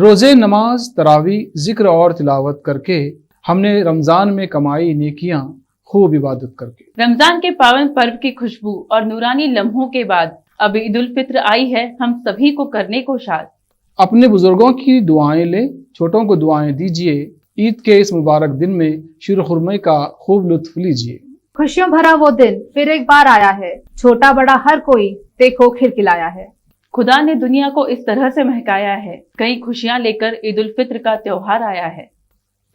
रोजे नमाज तरावी जिक्र और तिलावत करके हमने रमजान में कमाई नेकियां खूब इबादत करके। रमजान के पावन पर्व की खुशबू और नूरानी लम्हों के बाद अब ईद उल फित्र आई है। हम सभी को करने को शाद। अपने बुजुर्गों की दुआएं ले, छोटों को दुआएं दीजिए। ईद के इस मुबारक दिन में शीर खुरमे का खूब लुत्फ लीजिए। खुशियों भरा वो दिन फिर एक बार आया है, छोटा बड़ा हर कोई देखो खिलखिलाया है। खुदा ने दुनिया को इस तरह से महकाया है, कई खुशियां लेकर ईद उल फित्र का त्योहार आया है।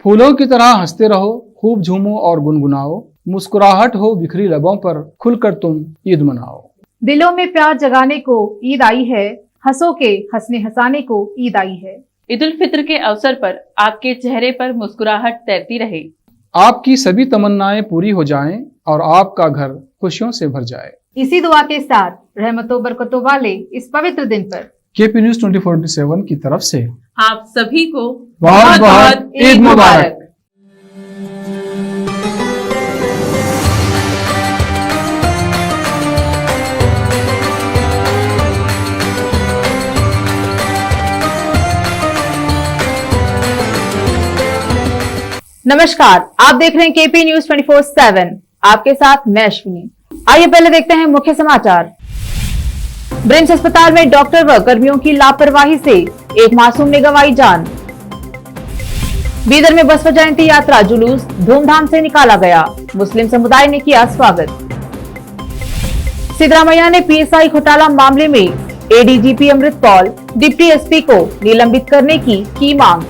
फूलों की तरह हंसते रहो, खूब झूमो और गुनगुनाओ। मुस्कुराहट हो बिखरी लबों पर, खुलकर तुम ईद मनाओ। दिलों में प्यार जगाने को ईद आई है, हंसों के हंसने हंसाने को ईद आई है। ईद उल फित्र के अवसर पर आपके चेहरे पर मुस्कुराहट तैरती रहे, आपकी सभी तमन्नाएं पूरी हो जाएं और आपका घर खुशियों से भर जाए। इसी दुआ के साथ रहमतों बरकतों वाले इस पवित्र दिन पर केपी न्यूज़ 24/7 की तरफ से आप सभी को बहुत बहुत ईद मुबारक। नमस्कार, आप देख रहे हैं केपी न्यूज़ 24/7। आपके साथ मैं अश्विनी। आइए पहले देखते हैं मुख्य समाचार। ब्रिम्स अस्पताल में डॉक्टर व कर्मियों की लापरवाही से एक मासूम ने गंवाई जान। बीदर में बसपा जयंती यात्रा जुलूस धूमधाम से निकाला गया, मुस्लिम समुदाय ने किया स्वागत। सिद्धरामैया ने पीएसआई घोटाला मामले में एडीजीपी अमृतपाल, डिप्टी एसपी को निलंबित करने की मांग।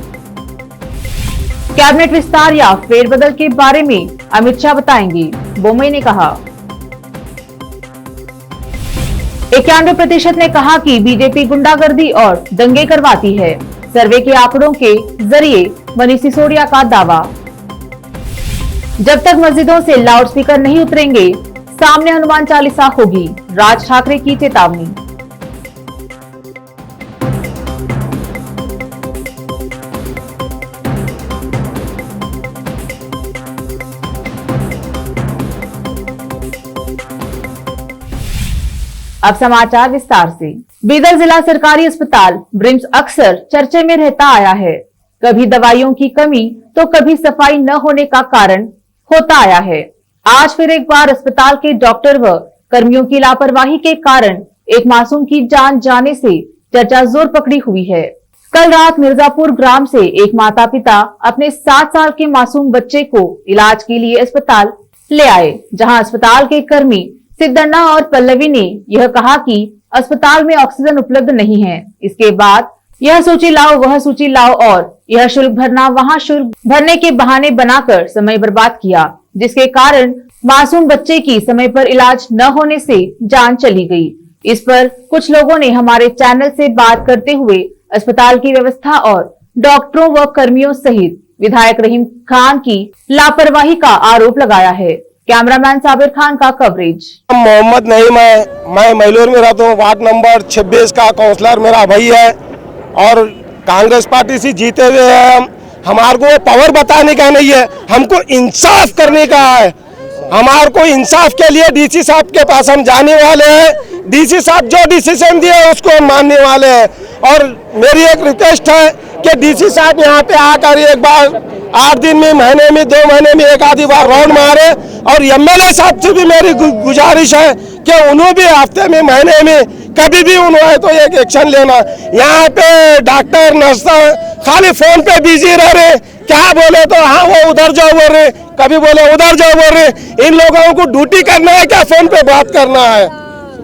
कैबिनेट विस्तार या फेरबदल के बारे में अमित शाह बताएंगे, बोम्मई ने कहा। 91% ने कहा कि बीजेपी गुंडागर्दी और दंगे करवाती है, सर्वे के आंकड़ों के जरिए मनीष सिसोदिया का दावा। जब तक मस्जिदों से लाउडस्पीकर नहीं उतरेंगे, सामने हनुमान चालीसा होगी, राज ठाकरे की चेतावनी। अब समाचार विस्तार से। बीदर जिला सरकारी अस्पताल ब्रिम्स अक्सर चर्चे में रहता आया है। कभी दवाइयों की कमी तो कभी सफाई न होने का कारण होता आया है। आज फिर एक बार अस्पताल के डॉक्टर व कर्मियों की लापरवाही के कारण एक मासूम की जान जाने से चर्चा जोर पकड़ी हुई है। कल रात मिर्जापुर ग्राम से एक माता पिता अपने 7 साल के मासूम बच्चे को इलाज के लिए अस्पताल ले आए, जहां अस्पताल के कर्मी सिद्धन्ना और पल्लवी ने यह कहा कि अस्पताल में ऑक्सीजन उपलब्ध नहीं है। इसके बाद यह सूची लाओ वह सूची लाओ और यह शुल्क भरना वहां शुल्क भरने के बहाने बनाकर समय बर्बाद किया, जिसके कारण मासूम बच्चे की समय पर इलाज न होने से जान चली गई। इस पर कुछ लोगों ने हमारे चैनल से बात करते हुए अस्पताल की व्यवस्था और डॉक्टरों व कर्मियों सहित विधायक रहीम खान की लापरवाही का आरोप लगाया है। कैमरामैन साबिर खान का कवरेज। मोहम्मद नहीं, मैं मैलूर में रहता हूँ। वार्ड नंबर 26 का काउंसलर मेरा भाई है और कांग्रेस पार्टी से जीते हुए हैं। हमारे को पावर बताने का नहीं है, हमको इंसाफ करने का है। हमारे को इंसाफ के लिए डीसी साहब के पास हम जाने वाले हैं। डीसी साहब जो डिसीजन दिए उसको हम मानने वाले हैं। और मेरी एक रिक्वेस्ट है कि डीसी साहब यहाँ पे आकर एक बार 8 दिन में, महीने में, 2 महीने में एक आधी बार राउंड मारे। और एमएलए साहब से भी मेरी गुजारिश है कि उन्होंने भी हफ्ते में, महीने में कभी भी उन्होंने तो एक एक्शन लेना। यहाँ पे डॉक्टर नर्स खाली फोन पे बिजी रह रहे, क्या बोले तो हाँ वो उधर जाओ बोल रहे, कभी बोले उधर जाओ बोल रहे। इन लोगों को ड्यूटी करना है क्या फोन पे बात करना है?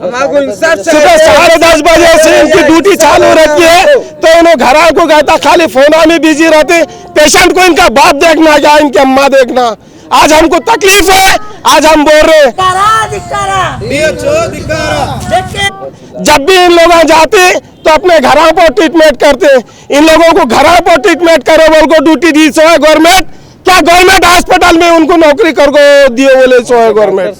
सुबह 10:30 बजे से इनकी ड्यूटी चालू रहती है, तो इन्होंने घर को कहता खाली फोन में बिजी रहते। पेशेंट को इनका बाप देखना क्या इनकी अम्मा देखना। आज हमको तकलीफ है, आज हम बोल रहे हैं। जब भी इन लोग जाते तो अपने घरों पर ट्रीटमेंट करते। इन लोगों को घरों पर ट्रीटमेंट करे बोल को ड्यूटी दी सो है गवर्नमेंट। क्या गवर्नमेंट हॉस्पिटल में उनको नौकरी कर को दिए बोले सो है गवर्नमेंट।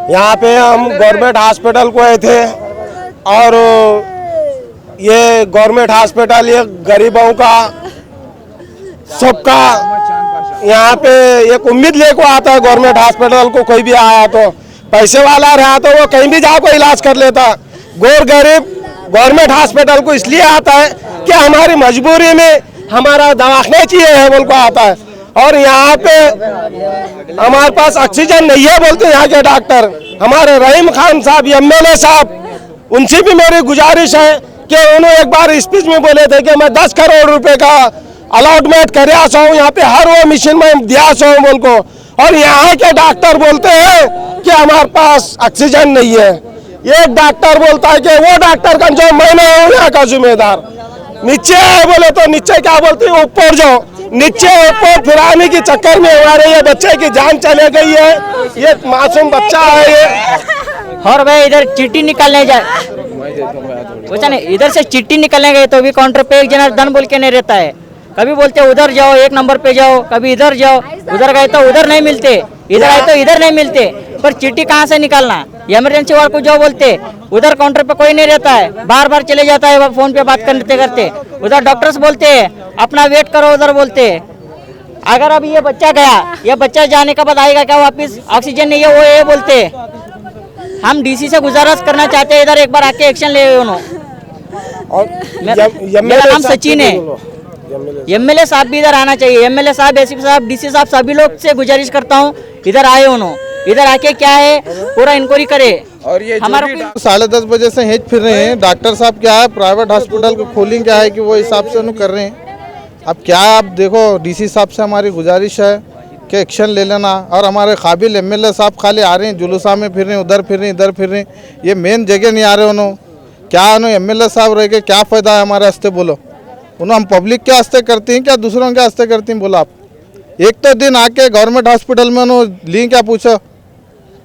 यहाँ पे हम गवर्नमेंट हॉस्पिटल को आए थे और ये गवर्नमेंट हॉस्पिटल ये गरीबों का सबका यहाँ पे एक उम्मीद लेको आता है। गवर्नमेंट हॉस्पिटल को कोई भी आया तो पैसे वाला रहा तो वो कहीं भी जाकर इलाज कर लेता। गोर गरीब गवर्नमेंट हॉस्पिटल को इसलिए आता है कि हमारी मजबूरी में हमारा दवाखाने चाहिए है बोल को आता है। और यहाँ पे हमारे पास ऑक्सीजन नहीं है बोलते यहाँ के डॉक्टर। हमारे रहीम खान साहब MLA साहब, उनसे भी मेरी गुजारिश है कि उन्होंने एक बार स्पीच में बोले थे कि मैं 10 करोड़ रुपए का अलॉटमेंट कर यहाँ पे हर वो मिशन में दिया बोल को। और यहाँ के डॉक्टर बोलते हैं कि हमारे पास ऑक्सीजन नहीं है। एक डॉक्टर बोलता है कि वो डॉक्टर का जो मैं नहीं हूँ यहाँ का जिम्मेदार, नीचे है बोले तो नीचे क्या बोलते हैं ऊपर जाओ, नीचे ऊपर फिराने के चक्कर में हमारे ये बच्चे की जान चले गई है। ये मासूम बच्चा है ये। और भाई इधर चिट्ठी निकालने जाए, कुछ नहीं, इधर से चिट्ठी निकलने गए तो भी काउंटर पे एक जना धन बोल के नहीं रहता है। कभी बोलते उधर जाओ 1 नंबर पे जाओ, कभी इधर जाओ, उधर गए तो उधर नहीं मिलते, इधर आए तो इधर नहीं मिलते। पर चिट्ठी कहाँ से निकालना, इमरजेंसी वार्ड को जाओ बोलते, उधर काउंटर पे कोई नहीं रहता है, बार बार चले जाता है फोन पे बात करते करते। उधर डॉक्टर्स बोलते हैं अपना वेट करो, उधर बोलते अगर अब ये बच्चा गया, ये बच्चा जाने के बाद आएगा क्या वापिस, ऑक्सीजन नहीं है वो ये बोलते। हम DC से गुजारिश करना चाहते हैं इधर एक बार आके एक्शन ले। मेरा नाम सचिन है, MLA साहब भी इधर आना चाहिए, MLA साहब, SP साहब, DC साहब, सभी लोग से गुजारिश करता हूँ इधर आए, उन्होंने इधर आके क्या है पूरा इंक्वायरी करे। और ये हमारा 10:30 बजे से हेज फिर रहे हैं। डॉक्टर साहब क्या है प्राइवेट हॉस्पिटल को खोलेंगे क्या है कि वो हिसाब से उन्हें कर रहे हैं। अब क्या आप देखो DC साहब से हमारी गुजारिश है कि एक्शन ले लेना। और हमारे काबिल MLA साहब खाली आ रहे हैं, जुलूसा में फिर रहे हैं, उधर फिर रहे हैं, इधर फिर रहे हैं, ये मेन जगह नहीं आ रहे। उन्होंने क्या उन्होंने MLA साहब रह के क्या फ़ायदा है हमारे हस्ते, बोलो। उन्होंने हम पब्लिक के हस्ते करते हैं क्या दूसरों के हस्ते करते हैं, बोला आप। एक तो दिन आके गवर्नमेंट हॉस्पिटल में उन्होंने ली क्या पूछो,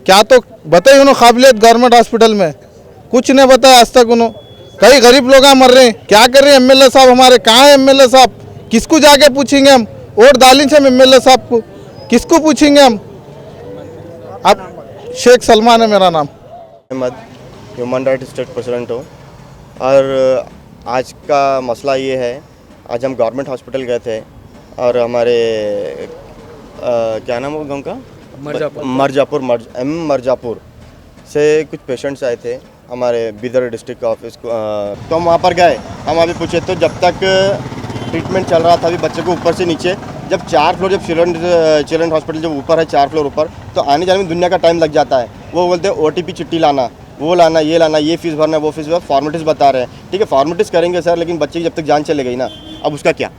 क्या तो बताइए उन्होंने काबिलियत गवर्नमेंट हॉस्पिटल में, कुछ नहीं बताया आज तक उन्होंने। कई गरीब लोग मर रहे हैं, क्या कर रहे हैं MLA साहब हमारे, कहाँ है MLA साहब, किसको जाके पूछेंगे हम। वोट डालें से MLA साहब को किसको पूछेंगे हम। अब शेख सलमान है मेरा नाम, ह्यूमन राइट्स स्टेट प्रेसिडेंट हूँ। और आज का मसला ये है, आज हम गवर्नमेंट हॉस्पिटल गए थे और हमारे क्या नाम है गाँव का, मरजापुर से कुछ पेशेंट्स आए थे हमारे बीदर डिस्ट्रिक्ट ऑफिस को। तो हम वहाँ पर गए, हम अभी पूछे तो जब तक ट्रीटमेंट चल रहा था अभी बच्चे को ऊपर से नीचे, जब 4 फ्लोर, जब चिल्ड्रन हॉस्पिटल जब ऊपर है 4 फ्लोर ऊपर, तो आने जाने में दुनिया का टाइम लग जाता है। वो बोलते हैं OTP चिट्ठी लाना, वो लाना, ये फीस भरना, वो फीस भरना, फॉर्मेलिटीज़ बता रहे हैं। ठीक है फॉर्मेलिटीज़ करेंगे सर, लेकिन बच्चे की जब तक जान चले गई ना, अब उसका क्या।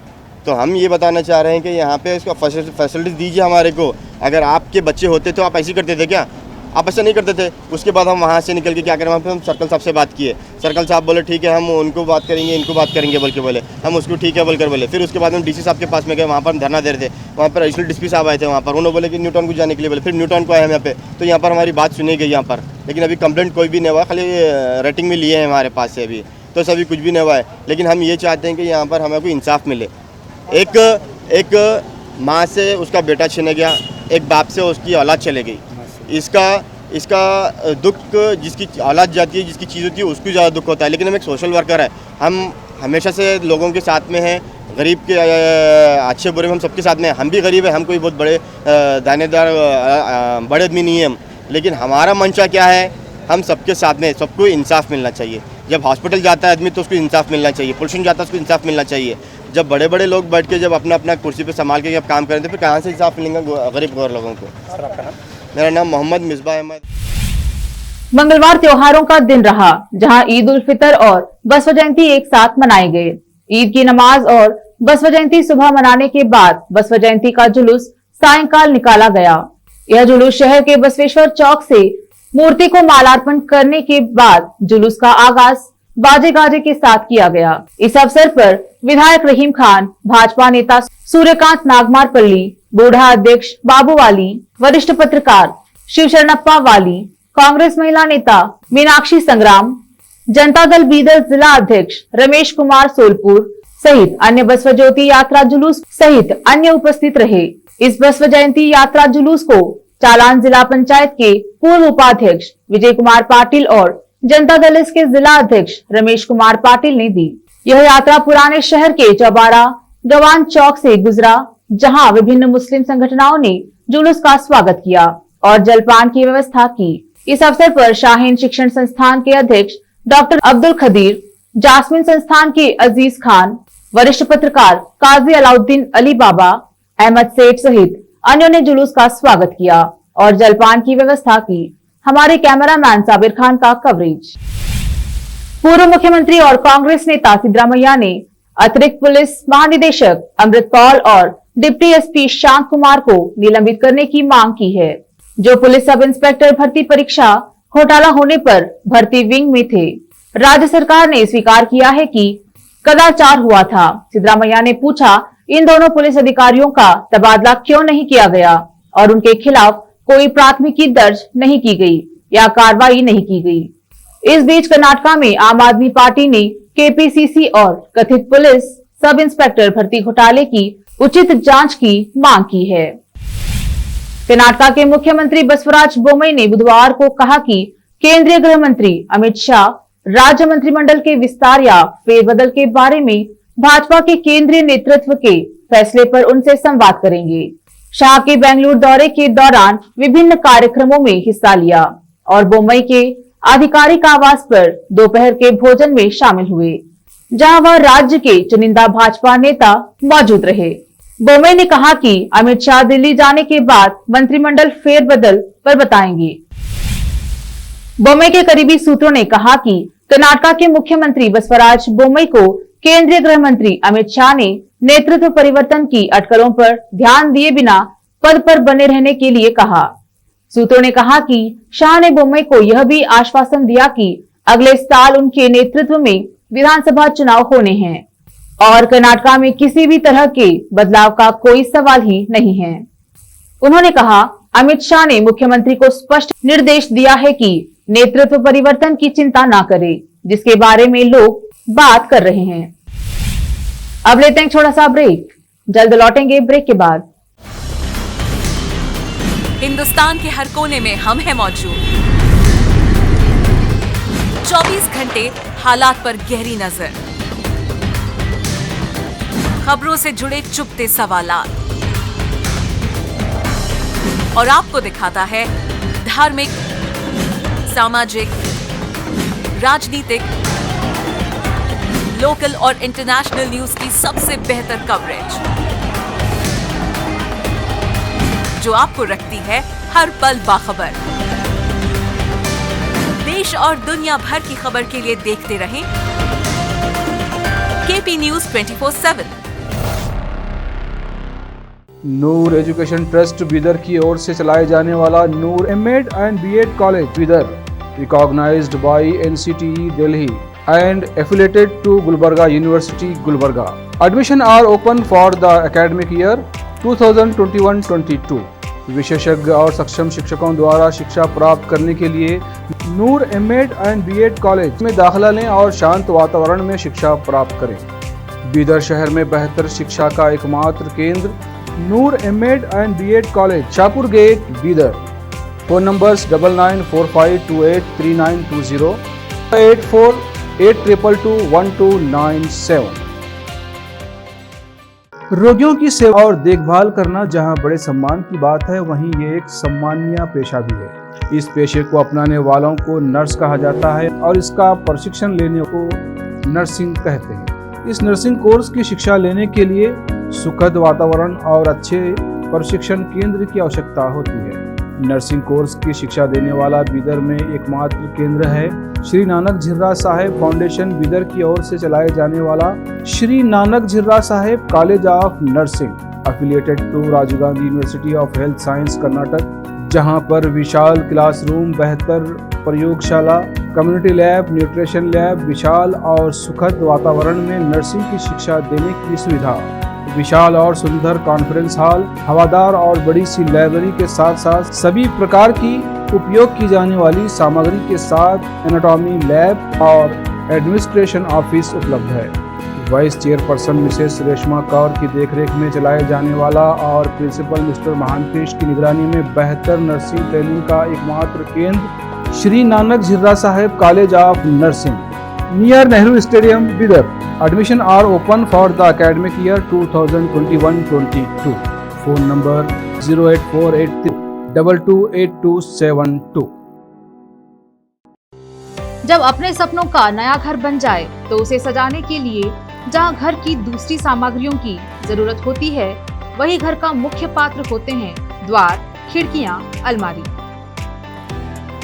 तो हम ये बताना चाह रहे हैं कि यहाँ पे इसका फैसिलिटीज़ दीजिए हमारे को। अगर आपके बच्चे होते तो आप ऐसे करते थे क्या, आप ऐसा नहीं करते थे। उसके बाद हम वहाँ से निकल के क्या करें, वहाँ पे हम सर्कल साहब से बात किए, सर्कल साहब बोले ठीक है हम उनको बात करेंगे, इनको बात करेंगे बोल के बोले, हम उसको ठीक है बोलकर बोले। फिर उसके बाद हम DC साहब के पास में गए, वहाँ पर हम धरना दे रहे थे, वहाँ पर एडिशनल DSP साहब आए थे, वहाँ पर उन्होंने बोले कि न्यूटन को जाने के लिए बोले। फिर न्यूटन को आए हम यहाँ पे, तो यहाँ पर हमारी बात सुनी गई यहाँ पर, लेकिन अभी कंप्लेंट कोई भी नहीं हुआ, खाली रेटिंग में लिए हैं हमारे पास से अभी, तो सभी कुछ भी नहीं हुआ है। लेकिन हम ये चाहते हैं कि यहाँ पर हमें कोई इंसाफ मिले। एक माँ से उसका बेटा छिन गया, एक बाप से उसकी औलाद चले गई, इसका दुख जिसकी औलाद जाती है, जिसकी चीज़ होती है उसको ज़्यादा दुख होता है। लेकिन हम एक सोशल वर्कर है, हम हमेशा से लोगों के साथ में हैं, गरीब के अच्छे बुरे में हम सबके साथ में हैं। हम भी गरीब है, हम कोई बहुत बड़े दानेदार बड़े आदमी नहीं हैं हम, लेकिन हमारा मंशा क्या है, हम सबके साथ में, सबको इंसाफ मिलना चाहिए। जब हॉस्पिटल जाता है आदमी तो उसको इंसाफ मिलना चाहिए, पुलिस जाता है उसको इंसाफ मिलना चाहिए। जब बड़े बड़े लोग बैठ के जब अपना अपना कुर्सी पे संभाल के जब काम करें तो फिर कहाँ से इंसाफ मिलेंगे गरीब गौर लोगों को। मेरा नाम मोहम्मद मिसबा अहमद। मंगलवार त्योहारों का दिन रहा, जहां ईद उल फितर और बसवा जयंती एक साथ मनाए गए। ईद की नमाज और बसवा जयंती सुबह मनाने के बाद बसवा जयंती का जुलूस सायंकाल निकाला गया। यह जुलूस शहर के बसवेश्वर चौक से मूर्ति को मालार्पण करने के बाद जुलूस का आगाज बाजे गाजे के साथ किया गया। इस अवसर पर विधायक रहीम खान, भाजपा नेता सूर्यकांत नागमारपल्ली, बूढ़ा अध्यक्ष बाबू वाली, वरिष्ठ पत्रकार शिवशरणप्पा वाली, कांग्रेस महिला नेता मीनाक्षी संग्राम, जनता दल बीदर जिला अध्यक्ष रमेश कुमार सोलपुर सहित अन्य बसवा ज्योति यात्रा जुलूस सहित अन्य उपस्थित रहे। इस बसवा जयंती यात्रा जुलूस को चालान जिला पंचायत के पूर्व उपाध्यक्ष विजय कुमार पाटिल और जनता दल के जिला अध्यक्ष रमेश कुमार पाटिल ने दी। यह यात्रा पुराने शहर के चौबारा गवान चौक से गुजरा, जहां विभिन्न मुस्लिम संगठनों ने जुलूस का स्वागत किया और जलपान की व्यवस्था की। इस अवसर पर शाहीन शिक्षण संस्थान के अध्यक्ष डॉक्टर अब्दुल खदीर, जासमिन संस्थान के अजीज खान, वरिष्ठ पत्रकार काजी अलाउद्दीन अली बाबा, अहमद सेठ सहित अन्यों ने जुलूस का स्वागत किया और जलपान की व्यवस्था की। हमारे कैमरामैन साबिर खान का कवरेज। पूर्व मुख्यमंत्री और कांग्रेस नेता सिद्धरामैया ने अतिरिक्त पुलिस महानिदेशक अमृतपाल और डिप्टी एसपी शांत कुमार को निलंबित करने की मांग की है, जो पुलिस सब इंस्पेक्टर भर्ती परीक्षा घोटाला होने पर भर्ती विंग में थे। राज्य सरकार ने स्वीकार किया है कि कदाचार हुआ था। सिद्धरामैया ने पूछा, इन दोनों पुलिस अधिकारियों का तबादला क्यों नहीं किया गया और उनके खिलाफ कोई प्राथमिकी दर्ज नहीं की गई या कार्रवाई नहीं की गई। इस बीच कर्नाटका में आम आदमी पार्टी ने केपीसीसी और कथित पुलिस सब इंस्पेक्टर भर्ती घोटाले की उचित जांच की मांग की है। कर्नाटका के मुख्यमंत्री बसवराज बोम्मई ने बुधवार को कहा कि केंद्रीय गृह मंत्री अमित शाह राज्य मंत्रिमंडल के विस्तार या फेरबदल के बारे में भाजपा के केंद्रीय नेतृत्व के फैसले पर उनसे संवाद करेंगे। शाह के बेंगलुरु दौरे के दौरान विभिन्न कार्यक्रमों में हिस्सा लिया और बोम्मई के आधिकारिक आवास पर दोपहर के भोजन में शामिल हुए, जहां वह राज्य के चुनिंदा भाजपा नेता मौजूद रहे। बोम्मई ने कहा कि अमित शाह दिल्ली जाने के बाद मंत्रिमंडल फेरबदल पर बताएंगे। बोम्मई के करीबी सूत्रों ने कहा कि कर्नाटका के मुख्यमंत्री बसवराज बोम्मई को केंद्रीय गृह मंत्री अमित शाह ने नेतृत्व परिवर्तन की अटकलों पर ध्यान दिए बिना पद पर बने रहने के लिए कहा। सूत्रों ने कहा कि शाह ने बोम्मई को यह भी आश्वासन दिया कि अगले साल उनके नेतृत्व में विधानसभा चुनाव होने हैं और कर्नाटका में किसी भी तरह के बदलाव का कोई सवाल ही नहीं है। उन्होंने कहा, अमित शाह ने मुख्यमंत्री को स्पष्ट निर्देश दिया है कि नेतृत्व परिवर्तन की चिंता न करे, जिसके बारे में लोग बात कर रहे हैं। अब लेते हैं छोटा सा ब्रेक, जल्द लौटेंगे ब्रेक के बाद। हिंदुस्तान के हर कोने में हम हैं मौजूद। 24 घंटे हालात पर गहरी नजर, खबरों से जुड़े चुपते सवालात और आपको दिखाता है धार्मिक, सामाजिक, राजनीतिक, लोकल और इंटरनेशनल न्यूज की सबसे बेहतर कवरेज, जो आपको रखती है हर पल बाखबर। देश और दुनिया भर की खबर के लिए देखते रहें KP news 24/7। Noor education trust Bidar की ओर से चलाए जाने वाला Noor MEd and BEd college Bidar, recognized by NCTE Delhi and affiliated to Gulbarga University, Gulbarga. Admission are open for the academic year 2021-22. विशेषज्ञ और सक्षम शिक्षकों द्वारा शिक्षा प्राप्त करने के लिए नूर एमएड एंड बीएड कॉलेज में दाखिला लें और शांत वातावरण में शिक्षा प्राप्त करें। बीदर शहर में बेहतर शिक्षा का एकमात्र केंद्र Noor MEd and BEd college, Shahpur gate, Bidar. Phone numbers 9945283920, 8482221297। रोगियों की सेवा और देखभाल करना जहां बड़े सम्मान की बात है, वहीं ये एक सम्माननीय पेशा भी है। इस पेशे को अपनाने वालों को नर्स कहा जाता है और इसका प्रशिक्षण लेने को नर्सिंग कहते हैं। इस नर्सिंग कोर्स की शिक्षा लेने के लिए सुखद वातावरण और अच्छे प्रशिक्षण केंद्र की आवश्यकता होती है। नर्सिंग कोर्स की शिक्षा देने वाला बीदर में एकमात्र केंद्र है श्री नानक झिर्रा साहेब फाउंडेशन बीदर की ओर से चलाए जाने वाला Shri Nanak Jhirra Saheb college of nursing, affiliated to Rajiv Gandhi university of health science Karnataka, जहां पर विशाल क्लासरूम, बेहतर प्रयोगशाला, कम्युनिटी लैब, न्यूट्रिशन लैब, विशाल और सुखद वातावरण में नर्सिंग की शिक्षा देने की सुविधा, विशाल और सुंदर कॉन्फ्रेंस हॉल, हवादार और बड़ी सी लाइब्रेरी के साथ साथ सभी प्रकार की उपयोग की जाने वाली सामग्री के साथ एनाटॉमी लैब और एडमिनिस्ट्रेशन ऑफिस उपलब्ध है। Vice chairperson Mrs Reshma Kaur की देखरेख में चलाए जाने वाला और प्रिंसिपल मिस्टर महांतेश की निगरानी में बेहतर नर्सिंग ट्रेनिंग का एकमात्र केंद्र Shri Nanak Jhirra Saheb college of nursing, near Nehru stadium, Bidar. Admission are open for the academic year 2021-22. Phone number 08483228272. जब अपने सपनों का नया घर बन जाए तो उसे सजाने के लिए जहां घर की दूसरी सामग्रियों की जरूरत होती है, वही घर का मुख्य पात्र होते हैं द्वार, खिड़कियां, अलमारी।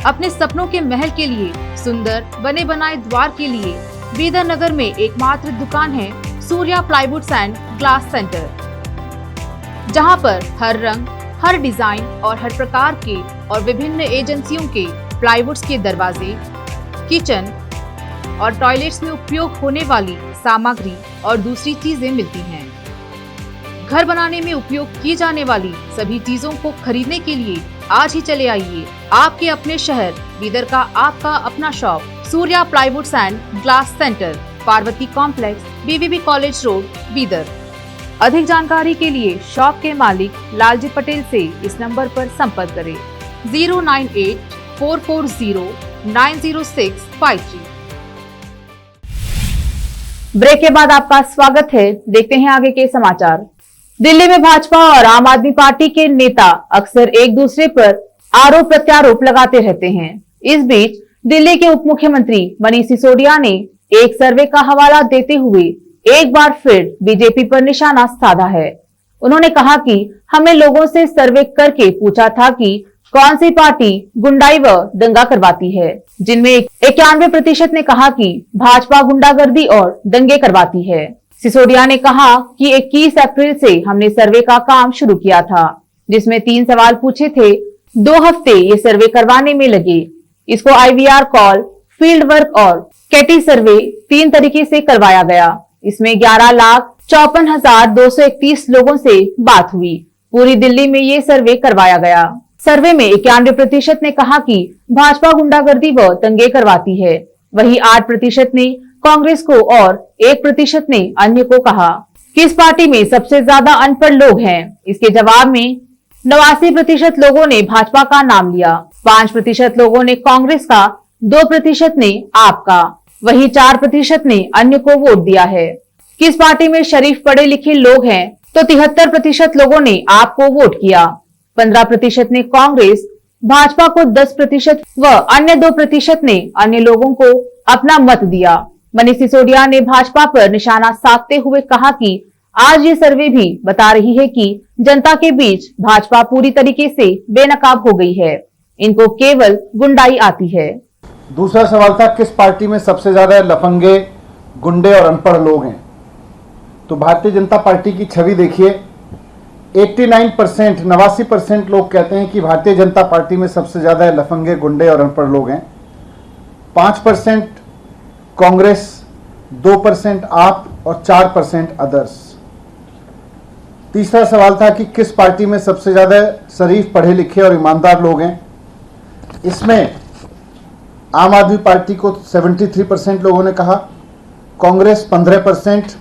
अपने सपनों के महल के लिए सुंदर बने बनाए द्वार के लिए बीदर नगर में एकमात्र दुकान है Surya plywoods and glass centre, जहां पर हर रंग, हर डिजाइन और हर प्रकार के और विभिन्न एजेंसियों के प्लाईवुड्स के दरवाजे, किचन और टॉयलेट्स में उपयोग होने वाली सामग्री और दूसरी चीजें मिलती हैं। घर बनाने में उपयोग की जाने वाली सभी चीजों को खरीदने के लिए आज ही चले आइए आपके अपने शहर बीदर का आपका अपना shop Surya plywoods and glass centre, Parvati complex, BVB college road, Bidar. अधिक जानकारी के लिए शॉप के मालिक लालजी पटेल से इस नंबर पर संपर्क करें 09844090653। ब्रेक के बाद आपका स्वागत है। देखते हैं आगे के समाचार। दिल्ली में भाजपा और आम आदमी पार्टी के नेता अक्सर एक दूसरे पर आरोप प्रत्यारोप लगाते रहते हैं। इस बीच दिल्ली के उप मुख्यमंत्री मनीष सिसोदिया ने एक सर्वे का हवाला देते हुए एक बार फिर बीजेपी पर निशाना साधा है। उन्होंने कहा कि हमने लोगों से सर्वे करके पूछा था कि कौन सी पार्टी गुंडाई व दंगा करवाती है, जिनमें 91% ने कहा कि भाजपा गुंडागर्दी और दंगे करवाती है। सिसोदिया ने कहा कि 21 अप्रैल से हमने सर्वे का काम शुरू किया था, जिसमें 3 सवाल पूछे थे। 2 हफ्ते ये सर्वे करवाने में लगे। इसको IVR कॉल, फील्ड वर्क और कैटी सर्वे 3 तरीके से करवाया गया। इसमें 11,54,231 लोगों से बात हुई। पूरी दिल्ली में ये सर्वे करवाया गया। सर्वे में 91% ने कहा कि भाजपा गुंडागर्दी व दंगे करवाती है, वहीं 8% ने कांग्रेस को और 1% ने अन्य को कहा। किस पार्टी में सबसे ज्यादा अनपढ़ लोग हैं? इसके जवाब में 89% लोगों ने भाजपा का नाम लिया, 5% लोगों ने कांग्रेस का, 2% ने आप का, वहीं 4% ने अन्य को वोट दिया है। किस पार्टी में शरीफ पढ़े लिखे लोग हैं? तो 73% लोगों ने आपको वोट किया, 15% ने कांग्रेस, भाजपा को 10% व अन्य 2% ने अन्य लोगों को अपना मत दिया। मनीष सिसोदिया ने भाजपा पर निशाना साधते हुए कहा कि आज ये सर्वे भी बता रही है कि जनता के बीच भाजपा पूरी तरीके से बेनकाब हो गई है, इनको केवल गुंडाई आती है। दूसरा सवाल था किस पार्टी में सबसे ज्यादा लफंगे, गुंडे और अनपढ़ लोग हैं? तो भारतीय जनता पार्टी की छवि देखिए, 89% लोग कहते हैं कि भारतीय जनता पार्टी में सबसे ज्यादा लफंगे, गुंडे और अनपढ़ लोग हैं। 5% कांग्रेस, 2% आप और 4% अदर्स। तीसरा सवाल था कि किस पार्टी में सबसे ज्यादा शरीफ, पढ़े लिखे और ईमानदार लोग हैं? इसमें आम आदमी पार्टी को 73% लोगों ने कहा, कांग्रेस 15%,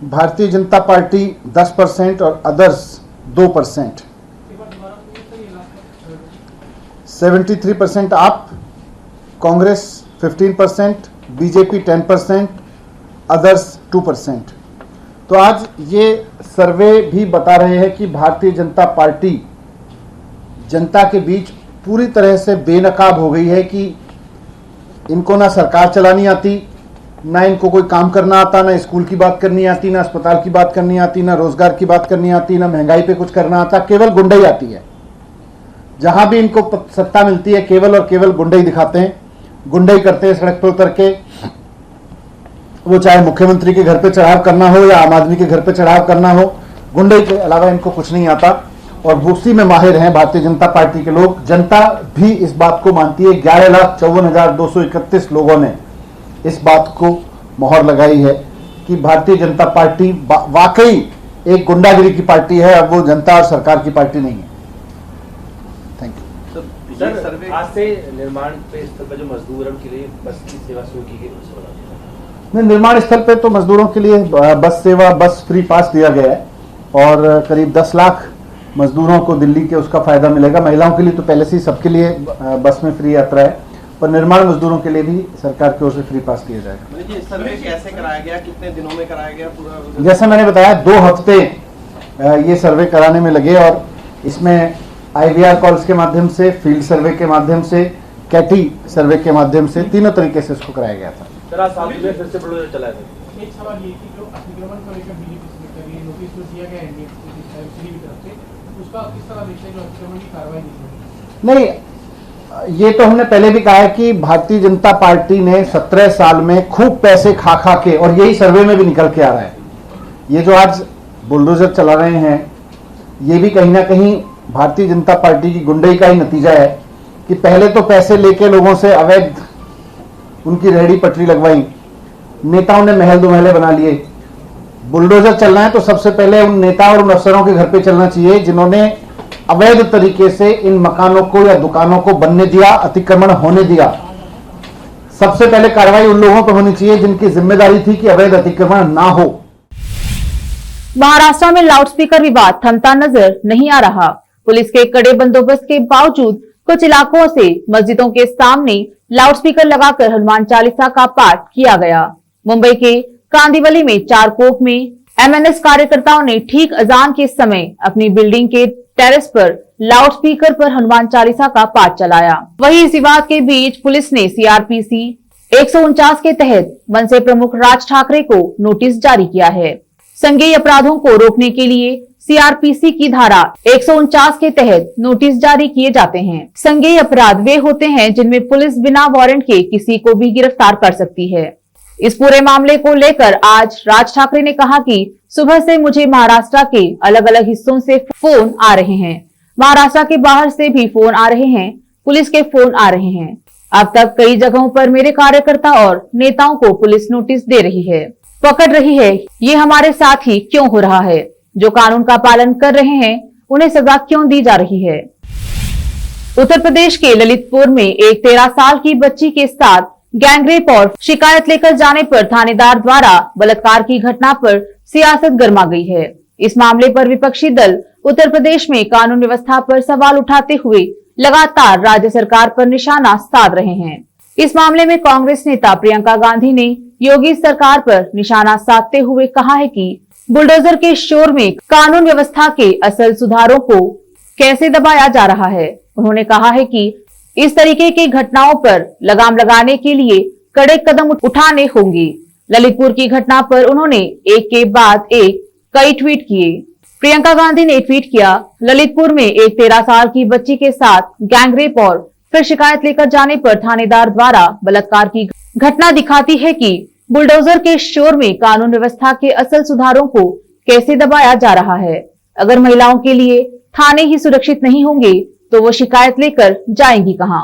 भारतीय जनता पार्टी 10% और अदर्स 2%। 73% आप, कांग्रेस 15%, बीजेपी 10%, अदर्स 2%। तो आज ये सर्वे भी बता रहे हैं कि भारतीय जनता पार्टी जनता के बीच पूरी तरह से बेनकाब हो गई है कि इनको ना सरकार चलानी आती, ना इनको कोई काम करना आता, ना स्कूल की बात करनी आती, ना अस्पताल की बात करनी आती, ना रोजगार की बात करनी आती, ना महंगाई पे कुछ करना आता, केवल गुंडाई आती है। जहां भी इनको सत्ता मिलती है केवल और केवल गुंडाई दिखाते हैं, गुंडाई करते हैं सड़क पर उतर के, वो चाहे मुख्यमंत्री के घर पे चढ़ाव करना हो या आम आदमी के घर पे चढ़ाव करना हो, गुंडाई के अलावा इनको कुछ नहीं आता और उसी में माहिर हैं भारतीय जनता पार्टी के लोग। जनता भी इस बात को मानती है। 11,54,231 लोगों ने इस बात को मोहर लगाई है कि भारतीय जनता पार्टी वाकई एक गुंडागिरी की पार्टी है, अब वो जनता और सरकार की पार्टी नहीं है। Thank you. सर, आज से निर्माण पे स्थल पर जो मजदूर हैं उनके लिए बस की सेवा शुरू की गई, निर्माण स्थल पे तो मजदूरों के लिए बस सेवा, बस फ्री पास दिया गया है और करीब 10 लाख मजदूरों को दिल्ली के उसका फायदा मिलेगा। महिलाओं के लिए तो पहले से ही सबके लिए बस में फ्री यात्रा है, पर निर्माण मजदूरों के लिए भी सरकार की ओर से फ्री पास दिया जाएगा। ये सर्वे कैसे कराया गया, कितने दिनों में कराया गया पूरा? जैसा मैंने बताया 2 हफ्ते ये सर्वे कराने में लगे और इसमें IVR कॉल्स के माध्यम से, फील्ड सर्वे के माध्यम से, कैटी सर्वे के माध्यम से तीनों तरीके से इसको कराया गया था। सर आज साल में फिर से बुलडोजर चलाए थे। एक सवाल ये कि जो अतिक्रमण को लेकर बीजेपी के लिए नोटिस जो दिया गया है की तरफ से, उसका किस तरह देखते हैं जो अतिक्रमण की कार्रवाई नहीं, ये तो हमने पहले भी कहा है कि भारतीय जनता पार्टी ने 17 साल में खूब पैसे खा खा के, और यही सर्वे में भी निकल के आ रहा है, ये जो आज बुलडोजर चला रहे हैं ये भी कहीं ना कहीं भारतीय जनता पार्टी की गुंडई का ही नतीजा है कि पहले तो पैसे लेके लोगों से अवैध उनकी रेहड़ी पटरी लगवाई, नेताओं ने महल दो महले बना लिए। बुलडोजर चलना है तो सबसे पहले उन नेता और उन अफसरों के घर पे चलना चाहिए जिन्होंने अवैध तरीके से इन मकानों को या दुकानों को बनने दिया, अतिक्रमण होने दिया। सबसे पहले कार्रवाई उन लोगों पर होनी चाहिए जिनकी जिम्मेदारी थी कि अवैध अतिक्रमण ना हो। महाराष्ट्र में लाउडस्पीकर विवाद थमता नजर नहीं आ रहा। पुलिस के कड़े बंदोबस्त के बावजूद कुछ इलाकों से मस्जिदों के सामने लाउडस्पीकर लगाकर हनुमान चालीसा का पाठ किया गया। मुंबई के कांदिवली में चारकोप में एमएनएस कार्यकर्ताओं ने ठीक अजान के समय अपनी बिल्डिंग के टेरेस पर लाउडस्पीकर पर हनुमान चालीसा का पाठ चलाया। वहीं इस विवाद के बीच पुलिस ने सीआरपीसी 149 के तहत मनसे प्रमुख राज ठाकरे को नोटिस जारी किया है। संज्ञेय अपराधों को रोकने के लिए सीआरपीसी की धारा 149 के तहत नोटिस जारी किए जाते हैं। संज्ञेय अपराध वे होते हैं जिनमें पुलिस बिना वारंट के किसी को भी गिरफ्तार कर सकती है। इस पूरे मामले को लेकर आज राज ठाकरे ने कहा कि सुबह से मुझे महाराष्ट्र के अलग अलग हिस्सों से फोन आ रहे हैं, महाराष्ट्र के बाहर से भी फोन आ रहे हैं, पुलिस के फोन आ रहे हैं। अब तक कई जगहों पर मेरे कार्यकर्ता और नेताओं को पुलिस नोटिस दे रही है, पकड़ रही है। ये हमारे साथ ही क्यों हो रहा है? जो कानून का पालन कर रहे हैं उन्हें सजा क्यों दी जा रही है? उत्तर प्रदेश के ललितपुर में एक 13 साल की बच्ची के साथ गैंगरेप और शिकायत लेकर जाने पर थानेदार द्वारा बलात्कार की घटना पर सियासत गर्मा गई है। इस मामले पर विपक्षी दल उत्तर प्रदेश में कानून व्यवस्था पर सवाल उठाते हुए लगातार राज्य सरकार पर निशाना साध रहे हैं। इस मामले में कांग्रेस नेता प्रियंका गांधी ने योगी सरकार पर निशाना साधते हुए कहा है कि बुलडोजर के शोर में कानून व्यवस्था के असल सुधारों को कैसे दबाया जा रहा है। उन्होंने कहा है कि इस तरीके की घटनाओं पर लगाम लगाने के लिए कड़े कदम उठाने होंगे। ललितपुर की घटना पर उन्होंने एक के बाद एक कई ट्वीट किए। प्रियंका गांधी ने ट्वीट किया, ललितपुर में एक 13 साल की बच्ची के साथ गैंगरेप और फिर शिकायत लेकर जाने पर थानेदार द्वारा बलात्कार की घटना दिखाती है कि बुलडोजर के शोर में कानून व्यवस्था के असल सुधारों को कैसे दबाया जा रहा है। अगर महिलाओं के लिए थाने ही सुरक्षित नहीं होंगे तो वो शिकायत लेकर जाएंगी कहां?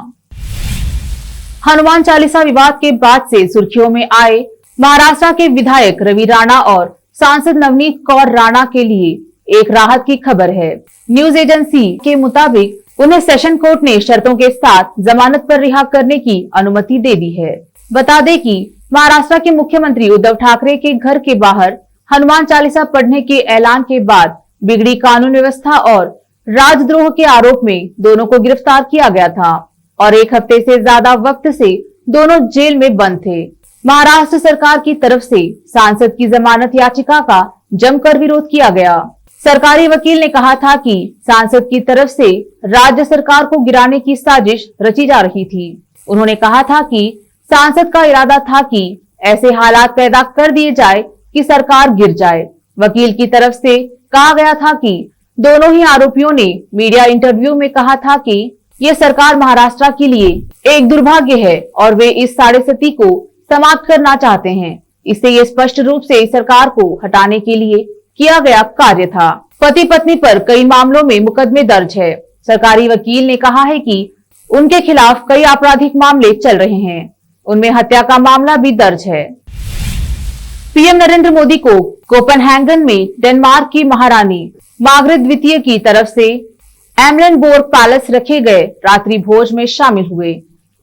हनुमान चालीसा विवाद के बाद से सुर्खियों में आए महाराष्ट्र के विधायक रवि राणा और सांसद नवनीत कौर राणा के लिए एक राहत की खबर है। न्यूज एजेंसी के मुताबिक उन्हें सेशन कोर्ट ने शर्तों के साथ जमानत पर रिहा करने की अनुमति दे दी है। बता दें कि महाराष्ट्र के मुख्यमंत्री उद्धव ठाकरे के घर के बाहर हनुमान चालीसा पढ़ने के ऐलान के बाद बिगड़ी कानून व्यवस्था और राजद्रोह के आरोप में दोनों को गिरफ्तार किया गया था और एक हफ्ते से ज्यादा वक्त से दोनों जेल में बंद थे। महाराष्ट्र सरकार की तरफ से सांसद की जमानत याचिका का जमकर विरोध किया गया। सरकारी वकील ने कहा था कि सांसद की तरफ से राज्य सरकार को गिराने की साजिश रची जा रही थी। उन्होंने कहा था कि सांसद का इरादा था कि ऐसे हालात पैदा कर दिए जाए कि सरकार गिर जाए। वकील की तरफ से कहा गया था कि दोनों ही आरोपियों ने मीडिया इंटरव्यू में कहा था कि ये सरकार महाराष्ट्र के लिए एक दुर्भाग्य है और वे इस साढ़े सती को समाप्त करना चाहते हैं। इससे ये स्पष्ट रूप से इस सरकार को हटाने के लिए किया गया कार्य था। पति पत्नी पर कई मामलों में मुकदमे दर्ज है। सरकारी वकील ने कहा है कि उनके खिलाफ कई आपराधिक मामले चल रहे हैं, उनमें हत्या का मामला भी दर्ज है। पीएम नरेंद्र मोदी को कोपेनहेगन में डेनमार्क की महारानी मार्गरेट द्वितीय की तरफ से एमलेनबोर्ग पैलेस रखे गए रात्रि भोज में शामिल हुए।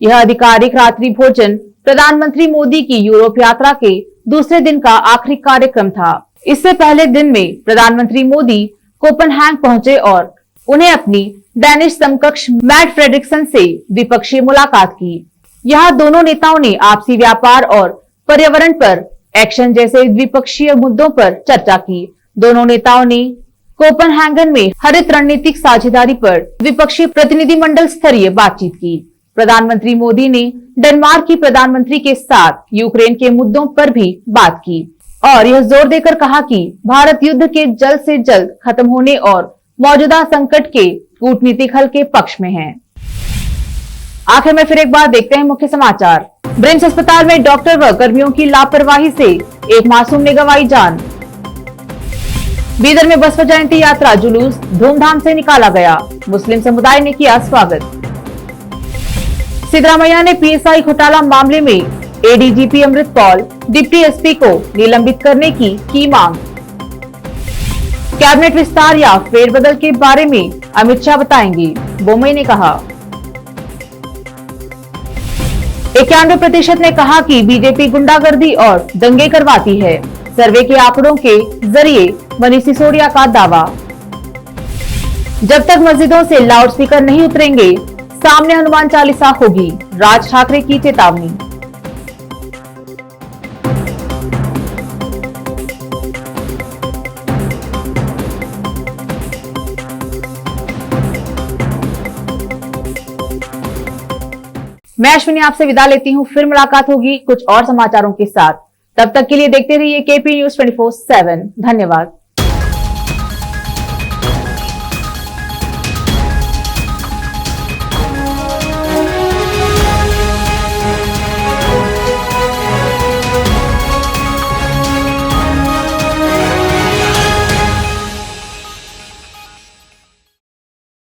यह आधिकारिक रात्रि भोजन प्रधानमंत्री मोदी की यूरोप यात्रा के दूसरे दिन का आखिरी कार्यक्रम था। इससे पहले दिन में प्रधानमंत्री मोदी कोपेनहेगन पहुंचे और उन्हें अपनी डेनिश समकक्ष मैट फ्रेडरिक्सन से द्विपक्षीय मुलाकात की। यहाँ दोनों नेताओं ने आपसी व्यापार और पर्यावरण पर एक्शन जैसे द्विपक्षीय मुद्दों पर चर्चा की। दोनों नेताओं ने कोपेनहेगन में हरित रणनीतिक साझेदारी पर द्विपक्षीय प्रतिनिधिमंडल स्तरीय बातचीत की। प्रधानमंत्री मोदी ने डेनमार्क की प्रधानमंत्री के साथ यूक्रेन के मुद्दों पर भी बात की और यह जोर देकर कहा कि भारत युद्ध के जल्द से जल्द खत्म होने और मौजूदा संकट के कूटनीतिक हल के पक्ष में है। आखिर में फिर एक बार देखते हैं मुख्य समाचार। ब्रिम्स अस्पताल में डॉक्टर व कर्मियों की लापरवाही से एक मासूम ने गंवाई जान। बीदर में बसपा जयंती यात्रा जुलूस धूमधाम से निकाला गया। मुस्लिम समुदाय ने किया स्वागत। सिद्धरामैया ने पीएसआई घोटाला मामले में एडीजीपी अमृत पॉल डिप्टी एसपी को निलंबित करने की मांग। कैबिनेट विस्तार या फेरबदल के बारे में अमित शाह बताएंगे, बोम्मई ने कहा। 91% ने कहा कि बीजेपी गुंडागर्दी और दंगे करवाती है। सर्वे के आंकड़ों के जरिए मनीष सिसोदिया का दावा। जब तक मस्जिदों से लाउडस्पीकर नहीं उतरेंगे, सामने हनुमान चालीसा होगी, राज ठाकरे की चेतावनी। मैं अश्विनी आपसे विदा लेती हूँ। फिर मुलाकात होगी कुछ और समाचारों के साथ। तब तक के लिए देखते रहिए केपी न्यूज 24/7। धन्यवाद।